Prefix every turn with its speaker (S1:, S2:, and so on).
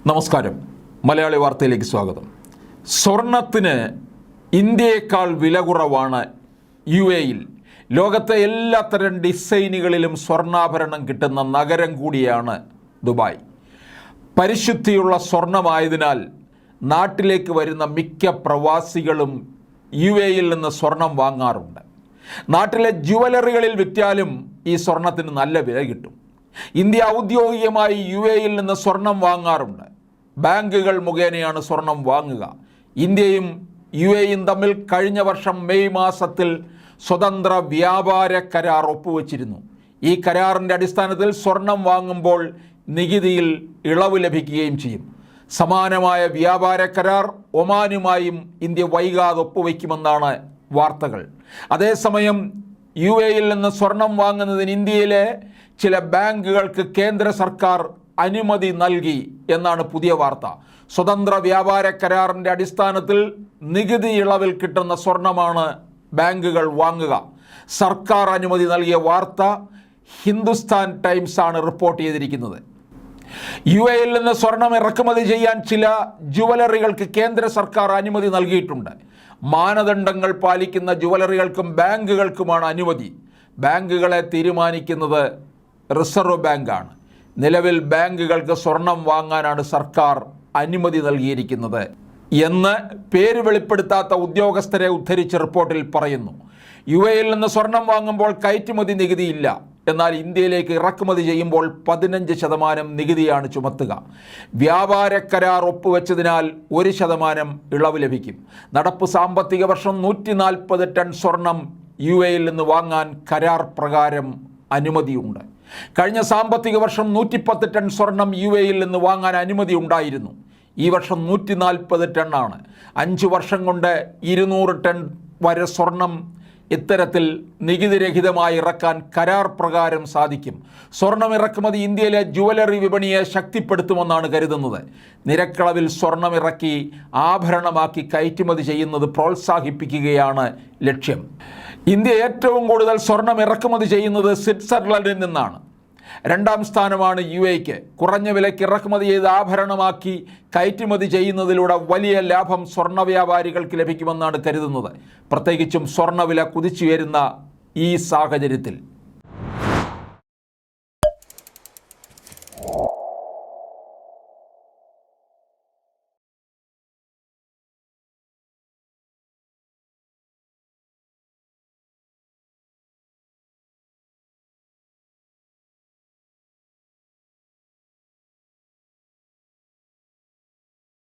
S1: നമസ്കാരം. മലയാളി വാർത്തയിലേക്ക് സ്വാഗതം. സ്വർണത്തിന് ഇന്ത്യയേക്കാൾ വില കുറവാണ് UAE-യിൽ. ലോകത്തെ എല്ലാത്തരം ഡിസൈനുകളിലും സ്വർണ്ണാഭരണം കിട്ടുന്ന നഗരം കൂടിയാണ് ദുബായ്. പരിശുദ്ധിയുള്ള സ്വർണമായതിനാൽ നാട്ടിലേക്ക് വരുന്ന മിക്ക പ്രവാസികളും UAE-യിൽ നിന്ന് സ്വർണം വാങ്ങാറുണ്ട്. നാട്ടിലെ ജുവലറികളിൽ വിറ്റാലും ഈ സ്വർണത്തിന് നല്ല വില കിട്ടും. ഇന്ത്യ ഔദ്യോഗികമായി UAE-യിൽ നിന്ന് സ്വർണം വാങ്ങാറുണ്ട്. ബാങ്കുകൾ മുഖേനയാണ് സ്വർണം വാങ്ങുക. ഇന്ത്യയും UAE-യും തമ്മിൽ കഴിഞ്ഞ വർഷം മെയ് മാസത്തിൽ സ്വതന്ത്ര വ്യാപാര കരാർ ഒപ്പുവെച്ചിരുന്നു. ഈ കരാറിൻ്റെ അടിസ്ഥാനത്തിൽ സ്വർണം വാങ്ങുമ്പോൾ നികുതിയിൽ ഇളവ് ലഭിക്കുകയും ചെയ്യും. സമാനമായ വ്യാപാര കരാർ ഒമാനുമായും ഇന്ത്യ വൈകാതെ ഒപ്പുവെക്കുമെന്നാണ് വാർത്തകൾ. അതേസമയം UAE-യിൽ നിന്ന് സ്വർണം വാങ്ങുന്നതിന് ഇന്ത്യയിലെ ചില ബാങ്കുകൾക്ക് കേന്ദ്ര സർക്കാർ അനുമതി നൽകി എന്നാണ് പുതിയ വാർത്ത. സ്വതന്ത്ര വ്യാപാര കരാറിൻ്റെ അടിസ്ഥാനത്തിൽ നികുതി ഇളവിൽ കിട്ടുന്ന സ്വർണമാണ് ബാങ്കുകൾ വാങ്ങുക. സർക്കാർ അനുമതി നൽകിയ വാർത്ത ഹിന്ദുസ്ഥാൻ ടൈംസ് ആണ് റിപ്പോർട്ട് ചെയ്തിരിക്കുന്നത്. UAE-യിൽ നിന്ന് സ്വർണം ഇറക്കുമതി ചെയ്യാൻ ചില ജുവലറികൾക്ക് കേന്ദ്ര സർക്കാർ അനുമതി നൽകിയിട്ടുണ്ട്. മാനദണ്ഡങ്ങൾ പാലിക്കുന്ന ജുവലറികൾക്കും ബാങ്കുകൾക്കുമാണ് അനുമതി. ബാങ്കുകളെ തീരുമാനിക്കുന്നത് റിസർവ് ബാങ്കാണ്. നിലവിൽ ബാങ്കുകൾക്ക് സ്വർണം വാങ്ങാനാണ് സർക്കാർ അനുമതി നൽകിയിരിക്കുന്നത് എന്ന് പേര് വെളിപ്പെടുത്താത്ത ഉദ്യോഗസ്ഥരെ ഉദ്ധരിച്ച് റിപ്പോർട്ടിൽ പറയുന്നു. UAE-യിൽ നിന്ന് സ്വർണം വാങ്ങുമ്പോൾ കയറ്റുമതി നികുതിയില്ല. എന്നാൽ ഇന്ത്യയിലേക്ക് ഇറക്കുമതി ചെയ്യുമ്പോൾ 15% നികുതിയാണ് ചുമത്തുക. വ്യാപാര കരാർ ഒപ്പുവെച്ചതിനാൽ 1% ഇളവ് ലഭിക്കും. നടപ്പ് സാമ്പത്തിക വർഷം 140 ടൺ സ്വർണം UAE-യിൽ നിന്ന് വാങ്ങാൻ കരാർ പ്രകാരം അനുമതിയുണ്ട്. കഴിഞ്ഞ സാമ്പത്തിക വർഷം 110 ടൺ സ്വർണം UAE-യിൽ നിന്ന് വാങ്ങാൻ അനുമതി ഉണ്ടായിരുന്നു. ഈ വർഷം 140 ടണ്ണാണ്. 5 വർഷം കൊണ്ട് 200 ടൺ വരെ സ്വർണം ഇത്തരത്തിൽ നികുതിരഹിതമായി ഇറക്കാൻ കരാർ പ്രകാരം സാധിക്കും. സ്വർണം ഇറക്കുമതി ഇന്ത്യയിലെ ജുവലറി വിപണിയെ ശക്തിപ്പെടുത്തുമെന്നാണ് കരുതുന്നത്. നിരക്കളവിൽ സ്വർണം ഇറക്കി ആഭരണമാക്കി കയറ്റുമതി ചെയ്യുന്നത് പ്രോത്സാഹിപ്പിക്കുകയാണ് ലക്ഷ്യം. ഇന്ത്യ ഏറ്റവും കൂടുതൽ സ്വർണം ഇറക്കുമതി ചെയ്യുന്നത് സ്വിറ്റ്സർലൻഡിൽ നിന്നാണ്. 2ാം സ്ഥാനമാണ് UAE-ക്ക്. കുറഞ്ഞ വിലയ്ക്ക് ഇറക്കുമതി ചെയ്ത് ആഭരണമാക്കി കയറ്റുമതി ചെയ്യുന്നതിലൂടെ വലിയ ലാഭം സ്വർണ്ണ വ്യാപാരികൾക്ക് ലഭിക്കുമെന്നാണ് കരുതുന്നത്. പ്രത്യേകിച്ചും സ്വർണ്ണവില കുതിച്ചുയരുന്ന ഈ സാഹചര്യത്തിൽ